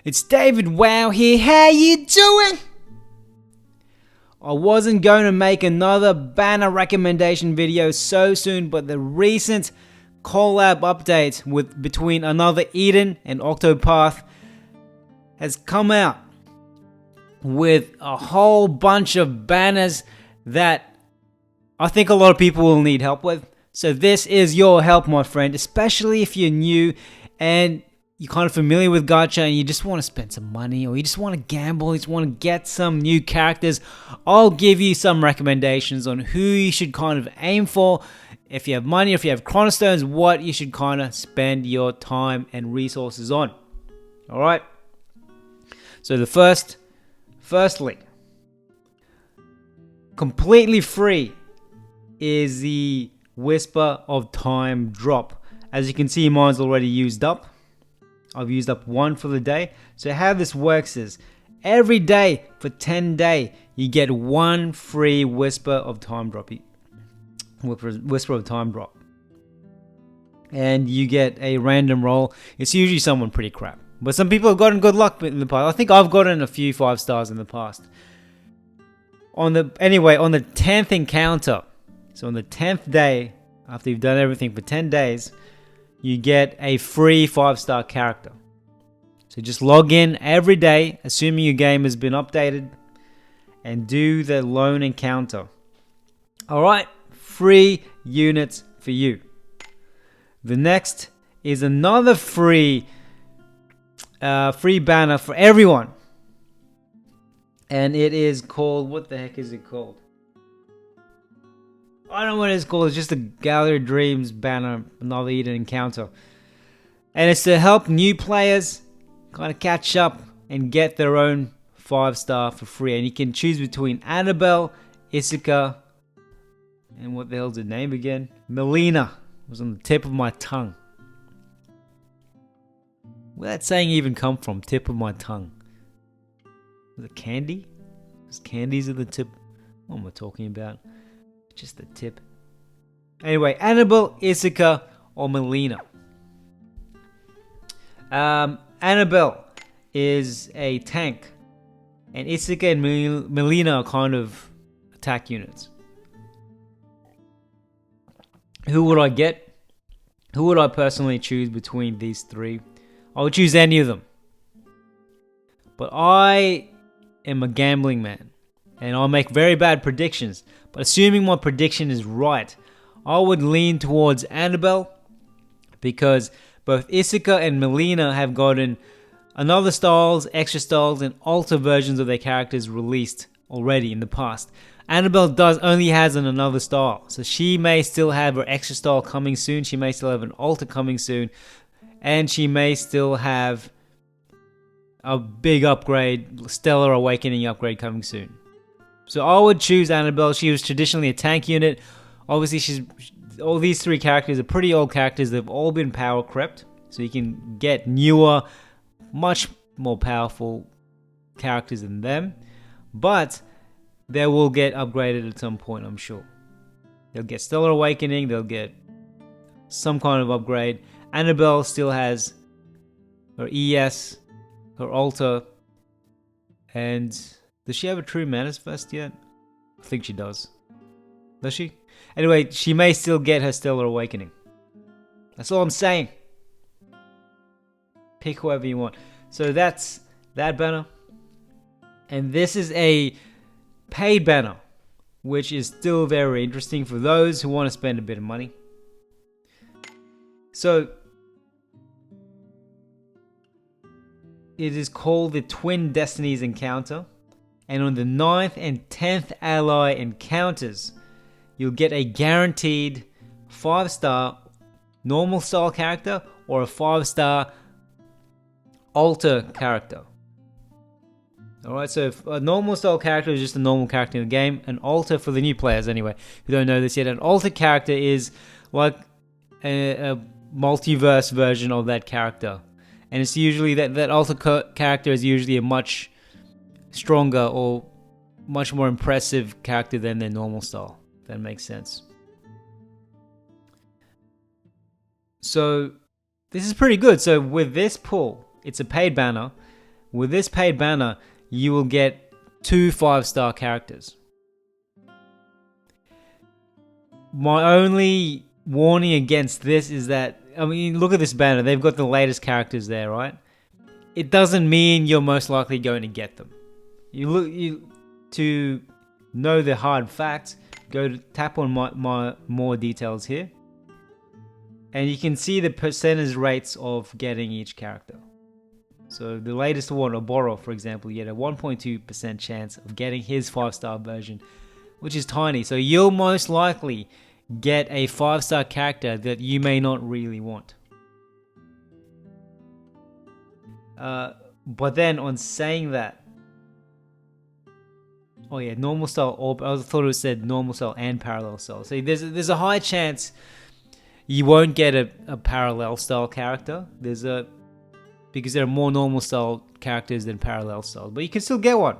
It's David Wow here. How you doing? I wasn't going to make another banner recommendation video so soon, but the recent collab update between Another Eden and Octopath has come out with a whole bunch of banners that I think a lot of people will need help with. So this is your help, my friend, especially if you're new and you're kind of familiar with gacha and you just want to spend some money, or you just want to gamble, you just want to get some new characters. I'll give you some recommendations on who you should kind of aim for. If you have money, if you have Chrono Stones, what you should kind of spend your time and resources on. Alright? So the firstly, completely free is the Whisper of Time drop. As you can see, mine's already used up. I've used up one for the day. So how this works is, every day for 10 days, you get one free Whisper of Time drop. Whisper of Time drop. And you get a random roll. It's usually someone pretty crap. But some people have gotten good luck in the past. I think I've gotten a few 5 stars in the past. On the 10th encounter, so on the 10th day, after you've done everything for 10 days, you get a free 5-star character. So just log in every day, assuming your game has been updated, and do the lone encounter. Alright, free units for you. The next is another free banner for everyone. And it is called, what the heck is it called? I don't know what it's called. It's just a Gallery of Dreams banner, Another Eden Encounter. And it's to help new players kind of catch up and get their own 5-star for free. And you can choose between Annabelle, Isuka, and what the hell's her name again? Melina. It was on the tip of my tongue. Where'd that saying even come from? Tip of my tongue. Was it candy? Because candies are the tip. What am I talking about? Just the tip. Anyway, Annabelle, Isuka, or Melina. Annabelle is a tank, and Isuka and Melina are kind of attack units. Who would I get? Who would I personally choose between these three? I would choose any of them. But I am a gambling man, and I'll make very bad predictions. But assuming my prediction is right, I would lean towards Annabelle, because both Isuka and Melina have gotten another styles, extra styles, and alter versions of their characters released already in the past. Annabelle only has an another style, so she may still have her extra style coming soon, she may still have an alter coming soon, and she may still have a big upgrade, Stellar Awakening upgrade coming soon. So I would choose Annabelle. She was traditionally a tank unit. Obviously, all these three characters are pretty old characters. They've all been power crept, so you can get newer, much more powerful characters than them. But they will get upgraded at some point, I'm sure. They'll get Stellar Awakening. They'll get some kind of upgrade. Annabelle still has her ES, her Alter, and does she have a True Manifest yet? I think she does. Does she? Anyway, she may still get her Stellar Awakening. That's all I'm saying. Pick whoever you want. So that's that banner. And this is a paid banner, which is still very interesting for those who want to spend a bit of money. So it is called the Twin Destinies Encounter. And on the 9th and 10th ally encounters, you'll get a guaranteed 5-star normal style character or a 5-star alter character. Alright, so if a normal style character is just a normal character in the game. An alter, for the new players anyway, who don't know this yet, an alter character is like a multiverse version of that character. And it's usually that alter character is usually a much stronger or much more impressive character than their normal style. If that makes sense. So this is pretty good. So with this pull, it's a paid banner. with this paid banner, you will get 2 5-star characters. My only warning against this is that, I mean, look at this banner. They've got the latest characters there, right? It doesn't mean you're most likely going to get them. To know the hard facts, tap on my more details here. And you can see the percentage rates of getting each character. So the latest one, Oboro, for example, you get a 1.2% chance of getting his 5-star version, which is tiny. So you'll most likely get a 5-star character that you may not really want. But then on saying that, oh yeah, normal style, I thought it said normal style and parallel style. So there's a high chance you won't get a parallel style character. Because there are more normal style characters than parallel style, but you can still get one.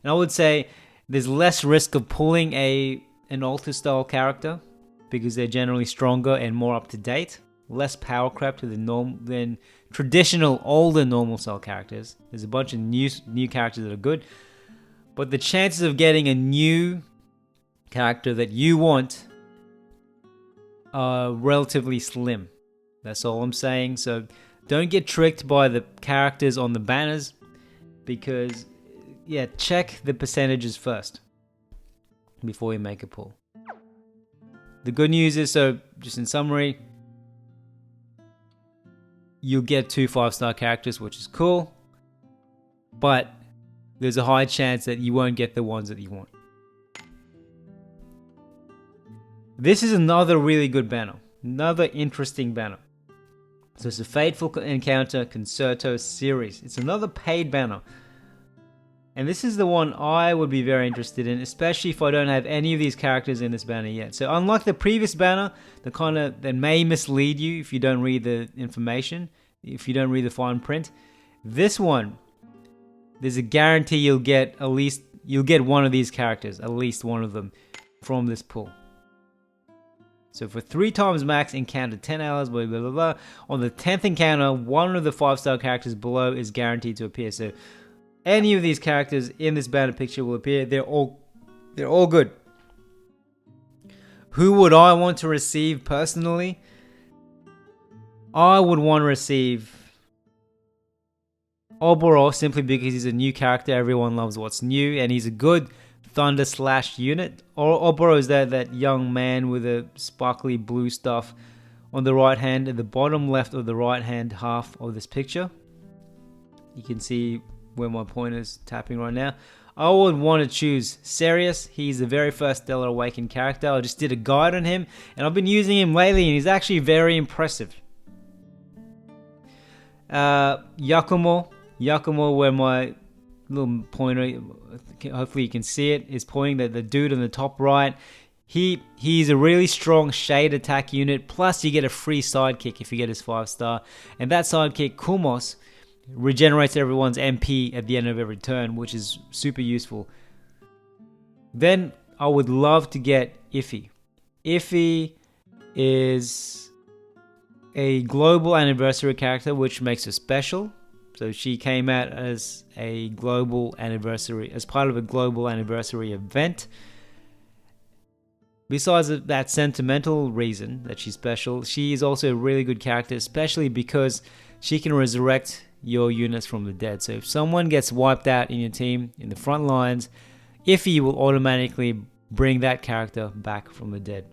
And I would say there's less risk of pulling an alter style character because they're generally stronger and more up to date. Less power crap to than traditional older normal style characters. There's a bunch of new characters that are good, but the chances of getting a new character that you want are relatively slim. That's all I'm saying. So don't get tricked by the characters on the banners, because check the percentages first before you make a pull. The good news is, so just in summary, you'll get 2 5-star characters, which is cool, but there's a high chance that you won't get the ones that you want. This is another really good banner, another interesting banner. So it's a Fateful Encounter Concerto series. It's another paid banner. And this is the one I would be very interested in, especially if I don't have any of these characters in this banner yet. So unlike the previous banner, that may mislead you if you don't read the information, if you don't read the fine print, this one, there's a guarantee you'll get one of these characters, at least one of them, from this pool. So for 3 times max encounter, 10 hours, blah, blah, blah, blah. On the 10th encounter, one of the 5-star characters below is guaranteed to appear. So any of these characters in this banner picture will appear. They're all good. Who would I want to receive personally? I would want to receive Oboro, simply because he's a new character. Everyone loves what's new, and he's a good Thunder Slash unit. Oboro is that young man with a sparkly blue stuff on the right hand, at the bottom left of the right hand half of this picture. You can see where my pointer's tapping right now. I would want to choose Serious. He's the very first Stellar Awakened character. I just did a guide on him, and I've been using him lately, and he's actually very impressive. Yakumo, where my little pointer, hopefully you can see it, is pointing that the dude on the top right, he's a really strong shade attack unit, plus you get a free sidekick if you get his 5-star, and that sidekick, Kumos, regenerates everyone's MP at the end of every turn, which is super useful. Then I would love to get Iffy. Iffy is a global anniversary character, which makes her special. So she came out as a global anniversary, as part of a global anniversary event. Besides that sentimental reason that she's special, she is also a really good character, especially because she can resurrect your units from the dead. So if someone gets wiped out in your team, in the front lines, Iffy will automatically bring that character back from the dead.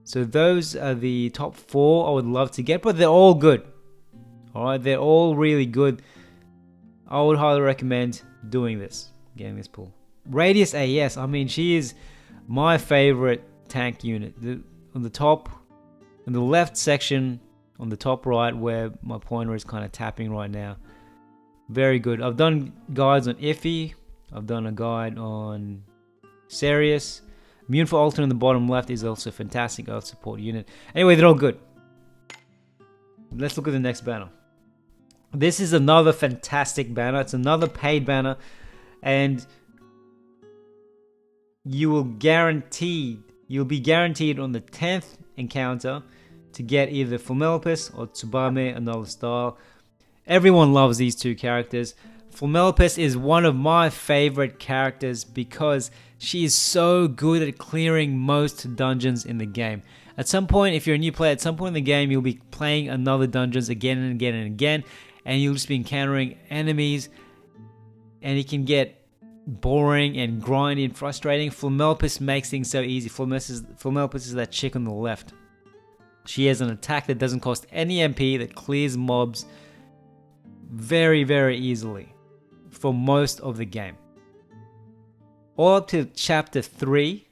So those are the top 4 I would love to get, but they're all good. Alright, they're all really good. I would highly recommend doing this, getting this pull. Radius AS, I mean, she is my favorite tank unit. On the top, in the left section, on the top right, where my pointer is kind of tapping right now. Very good. I've done guides on Iffy. I've done a guide on Serious. Immune for Alter in the bottom left is also a fantastic Earth support unit. Anyway, they're all good. Let's look at the next banner. This is another fantastic banner. It's another paid banner, and you'll be guaranteed on the 10th encounter to get either Formelopus or Tubame, another style. Everyone loves these two characters. Flamelopus is one of my favorite characters because she is so good at clearing most dungeons in the game. At some point, if you're a new player, at some point in the game, you'll be playing another dungeons again and again and again, and you'll just be encountering enemies, and it can get boring and grindy and frustrating. Flamelopus makes things so easy. Flamelopus is that chick on the left. She has an attack that doesn't cost any MP, that clears mobs very, very easily for most of the game. All up to chapter 3,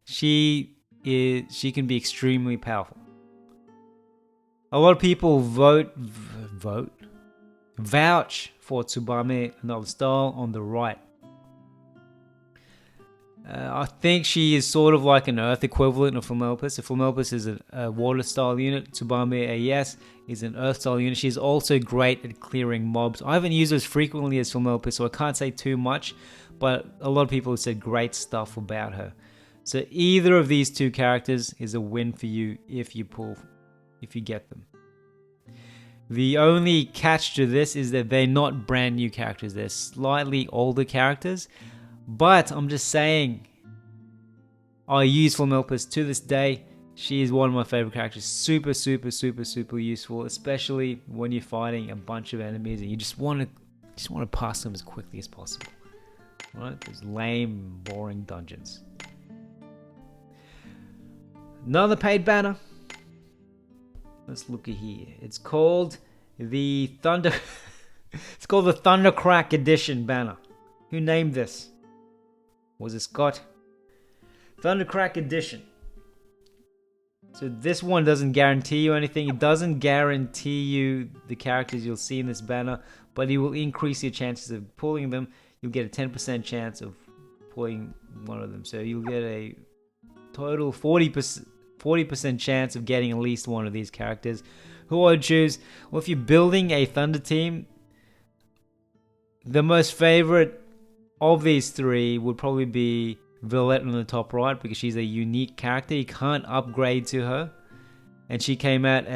she can be extremely powerful. A lot of people vouch for Tubame Another Style on the right. I think she is sort of like an Earth equivalent of Flamelopus. If Flamelopus is a Water style unit, Tubame AES is an Earth style unit. She's also great at clearing mobs. I haven't used her as frequently as Flamelopus, so I can't say too much, but a lot of people have said great stuff about her. So either of these two characters is a win for you if you get them. The only catch to this is that they're not brand new characters. They're slightly older characters. But I'm just saying, I use Flamelopus to this day. She is one of my favorite characters. Super, super, super, super useful, especially when you're fighting a bunch of enemies and you just want to pass them as quickly as possible. Right? Those lame, boring dungeons. Another paid banner. Let's look at here. It's called the Thundercrack Edition banner. Who named this? Was it Scott? Thundercrack Edition. So this one doesn't guarantee you anything. It doesn't guarantee you the characters you'll see in this banner, but it will increase your chances of pulling them. You'll get a 10% chance of pulling one of them. So you'll get a total 40% chance of getting at least one of these characters. Who I would choose? Well, if you're building a Thunder team, the most favorite of these three would probably be Villette on the top right, because she's a unique character. You can't upgrade to her. And she came out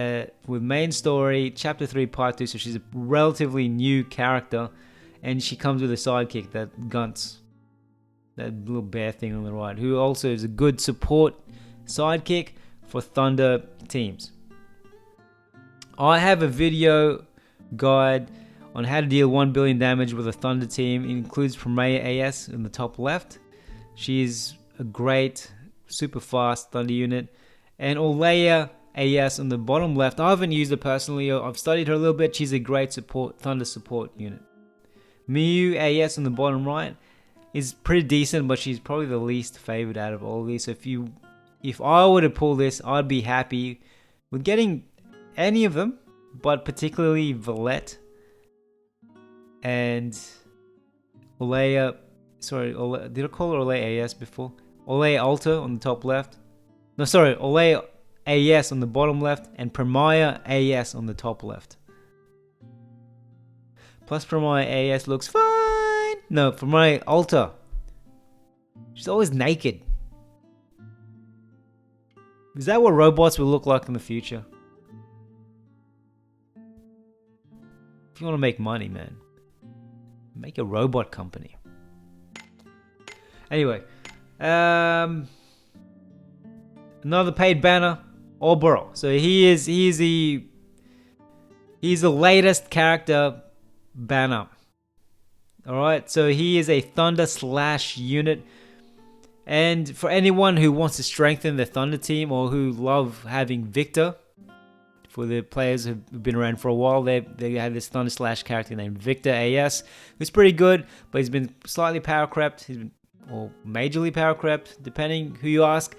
with main story, chapter 3, part 2, so she's a relatively new character. And she comes with a sidekick, that Gunts, that little bear thing on the right, who also is a good support sidekick for Thunder teams. I have a video guide on how to deal 1 billion damage with a Thunder team. It includes Premier AS in the top left. She's a great, super fast Thunder unit. And Olea AS on the bottom left. I haven't used her personally. I've studied her a little bit. She's a great Thunder support unit. Miyu AS on the bottom right is pretty decent, but she's probably the least favored out of all of these. So if I were to pull this, I'd be happy with getting any of them, but particularly Villette and Olea. Sorry, did I call her Olea AS before? Olea Alta on the top left. No, sorry, Olea AS on the bottom left and Premier AS on the top left. Plus Premier AS looks fine. No, Premier Alta. She's always naked. Is that what robots will look like in the future? If you want to make money, man, make a robot company. Anyway, another paid banner, Oboro. So he's the latest character banner. All right, so he is a Thunder / unit. And for anyone who wants to strengthen the Thunder team or who love having Victor, for the players who've been around for a while, they have this Thunder / character named Victor AS, who's pretty good, but he's been slightly power crept, or majorly power crept, depending who you ask.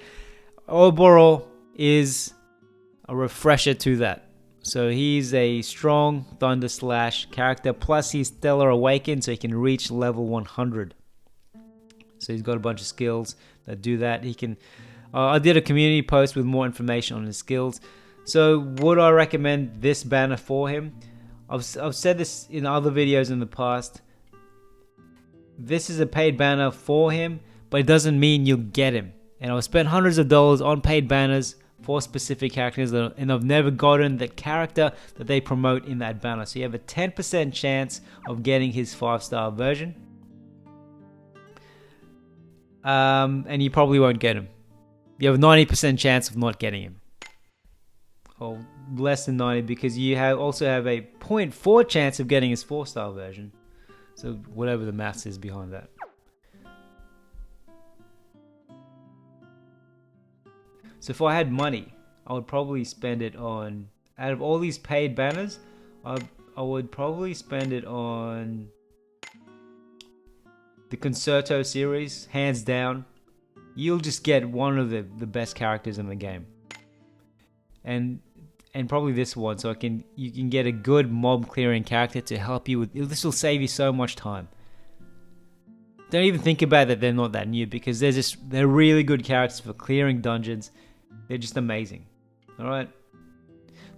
Oboro is a refresher to that. So he's a strong Thunder / character, plus he's Stellar Awakened, so he can reach level 100. So he's got a bunch of skills that do that. He can. I did a community post with more information on his skills. So would I recommend this banner for him? I've said this in other videos in the past. This is a paid banner for him, but it doesn't mean you'll get him. And I've spent hundreds of dollars on paid banners for specific characters, and I've never gotten the character that they promote in that banner. So you have a 10% chance of getting his 5-star version. And you probably won't get him. You have a 90% chance of not getting him. Or less than 90, because you also have a 0.4 chance of getting his 4-star version. So whatever the maths is behind that. So if I had money, I would probably spend it on, out of all these paid banners, I would probably spend it on the Concerto series, hands down. You'll just get one of the best characters in the game. And probably this one, so you can get a good mob clearing character to help you with. This will save you so much time. Don't even think about that they're not that new, because they're really good characters for clearing dungeons. They're just amazing. Alright?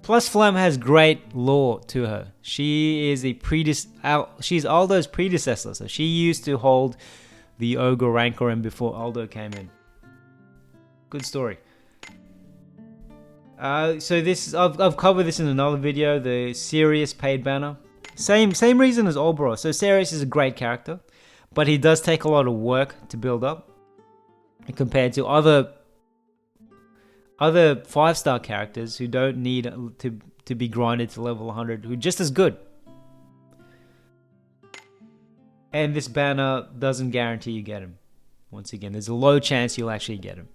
Plus Flam has great lore to her. She is she's Aldo's predecessor, so she used to hold the Ogre Rancorin before Aldo came in. Good story. So this I've covered this in another video, the Sirius paid banner. Same reason as Oboro. So Sirius is a great character, but he does take a lot of work to build up compared to other 5-star characters who don't need to be grinded to level 100, who are just as good. And this banner doesn't guarantee you get him. Once again, there's a low chance you'll actually get him.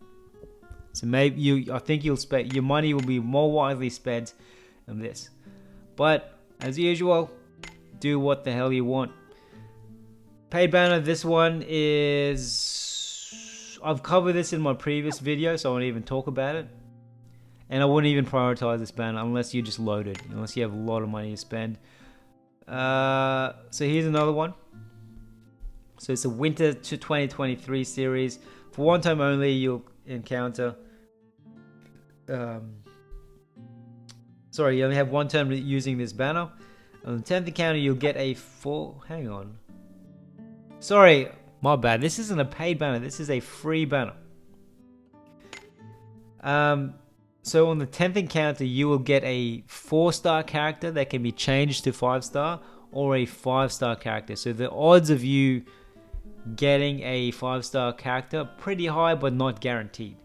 So maybe I think your money will be more wisely spent on this. But as usual, do what the hell you want. Paid banner, this one is, I've covered this in my previous video, so I won't even talk about it. And I wouldn't even prioritize this banner unless you're just loaded, unless you have a lot of money to spend. So here's another one. So it's a Winter 2023 series. For one time only, you'll encounter... sorry, you only have one turn using this banner. On the 10th encounter, you'll get a full... Hang on. Sorry, my bad. This isn't a paid banner. This is a free banner. So on the 10th encounter, you will get a 4-star character that can be changed to 5-star, or a 5-star character. So the odds of you getting a 5-star character pretty high, but not guaranteed.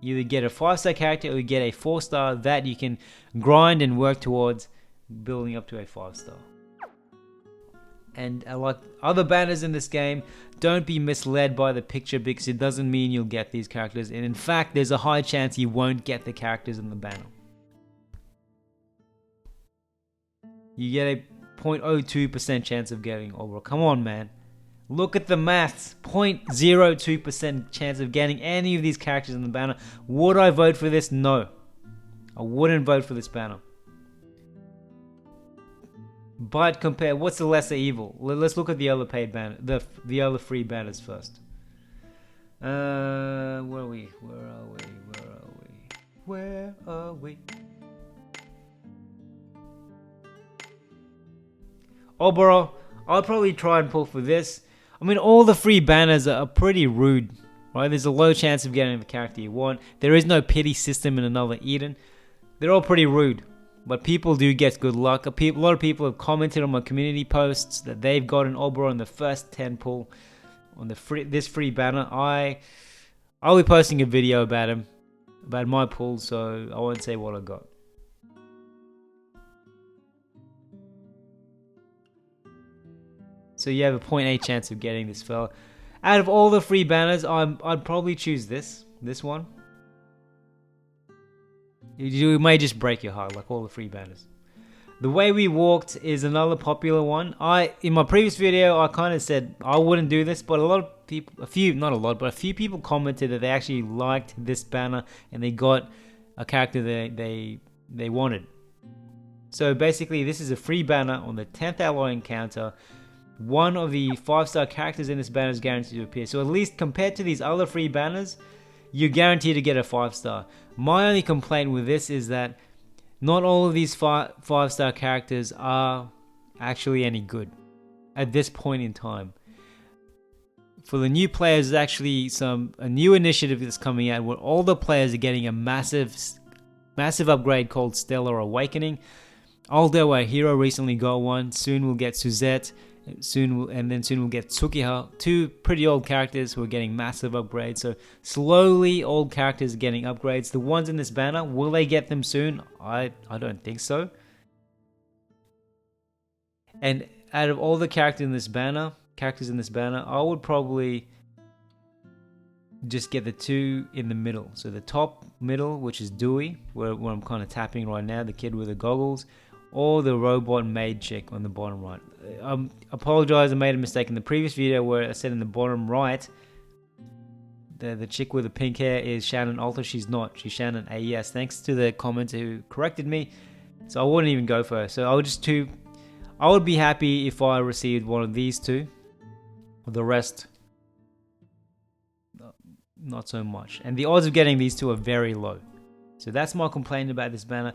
You either get a 5-star character or you get a 4-star that you can grind and work towards building up to a 5-star. And like other banners in this game, don't be misled by the picture, because it doesn't mean you'll get these characters. And in fact, there's a high chance you won't get the characters in the banner. You get a 0.02% chance of getting Oboro. Come on, man. Look at the maths. 0.02% chance of getting any of these characters in the banner. Would I vote for this? No. I wouldn't vote for this banner. But compare, what's the lesser evil? Let's look at the other paid banner, the other free banners first. Where are we? Oboro, I'll probably try and pull for this. I mean, all the free banners are pretty rude, right? There's a low chance of getting the character you want. There is no pity system in another Eden. They're all pretty rude. But people do get good luck. A lot of people have commented on my community posts that they've gotten Oboro in the first 10 pull on this free banner. I'll be posting a video about my pull, so I won't say what I got. So you have a 0.8 chance of getting this fella. Out of all the free banners, I'd probably choose this one. You may just break your heart, like all the free banners. The Way We Walked is another popular one. In my previous video, I kind of said I wouldn't do this, but a few people commented that they actually liked this banner and they got a character they wanted. So basically, this is a free banner on the 10th alloy encounter. One of the 5-star characters in this banner is guaranteed to appear. So at least compared to these other free banners, you're guaranteed to get a 5-star. My only complaint with this is that not all of these 5-star characters are actually any good at this point in time. for the new players, there's actually a new initiative that's coming out where all the players are getting a massive upgrade called Stellar Awakening. Although our hero recently got one, soon we'll get Suzette, soon we'll get Tsukiha, two pretty old characters who are getting massive upgrades. So slowly old characters are getting upgrades. The ones in this banner, will they get them soon? I don't think so. And out of all the characters in this banner, I would probably just get the two in the middle. So the top middle, which is Dewey, where I'm kind of tapping right now, the kid with the goggles, or the robot maid chick on the bottom right. Apologize, I made a mistake in the previous video where I said in the bottom right, the chick with the pink hair is Shannon Alter. She's not. She's Shannon AES. Thanks to the commenter who corrected me. So I wouldn't even go for her. So I would be happy if I received one of these two. The rest, not so much. And the odds of getting these two are very low. So that's my complaint about this banner.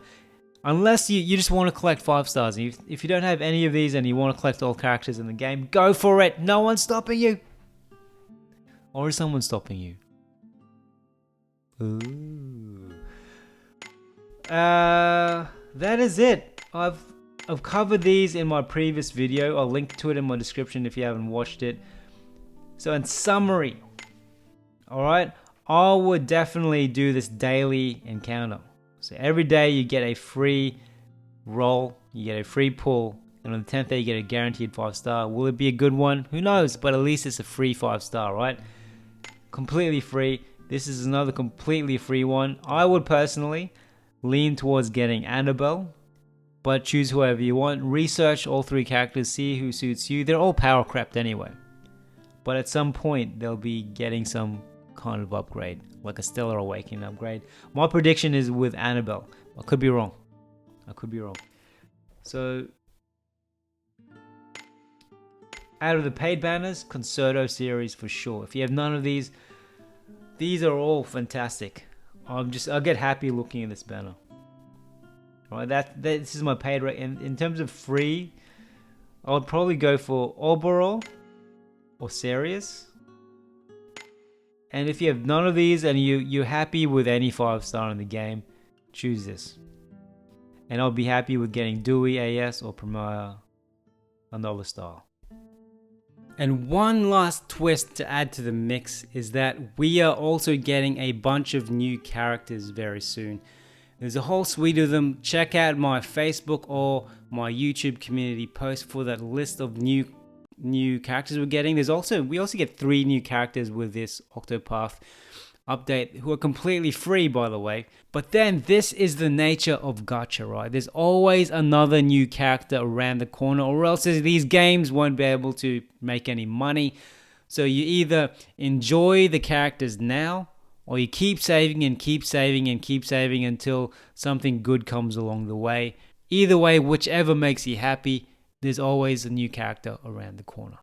Unless you just want to collect 5 stars. If you don't have any of these and you want to collect all characters in the game, go for it. No one's stopping you. Or is someone stopping you? Ooh. That is it. I've covered these in my previous video. I'll link to it in my description if you haven't watched it. So in summary, alright, I would definitely do this daily encounter. So every day you get a free roll, you get a free pull, and on the 10th day you get a guaranteed 5-star. Will it be a good one? Who knows, but at least it's a free 5-star, right? Completely free. This is another completely free one. I would personally lean towards getting Annabelle, but choose whoever you want. Research all 3 characters, see who suits you. They're all power crept anyway. But at some point, they'll be getting some kind of upgrade, like a Stellar Awakening upgrade. My prediction is with Annabelle. I could be wrong. So, out of the paid banners, Concerto series for sure. If you have none of these are all fantastic. I'll get happy looking at this banner. All right, this is my paid rate. In terms of free, I would probably go for Oberol or Sirius. And if you have none of these and you're happy with any 5-star in the game, choose this. And I'll be happy with getting Dewey AS or Premier another star. And one last twist to add to the mix is that we are also getting a bunch of new characters very soon. There's a whole suite of them. Check out my Facebook or my YouTube community post for that list of new characters we're getting. We also get 3 new characters with this Octopath update who are completely free, by the way. But then this is the nature of gacha, right? There's always another new character around the corner, or else these games won't be able to make any money. So you either enjoy the characters now, or you keep saving and keep saving and keep saving until something good comes along the way. Either way, whichever makes you happy, there's always a new character around the corner.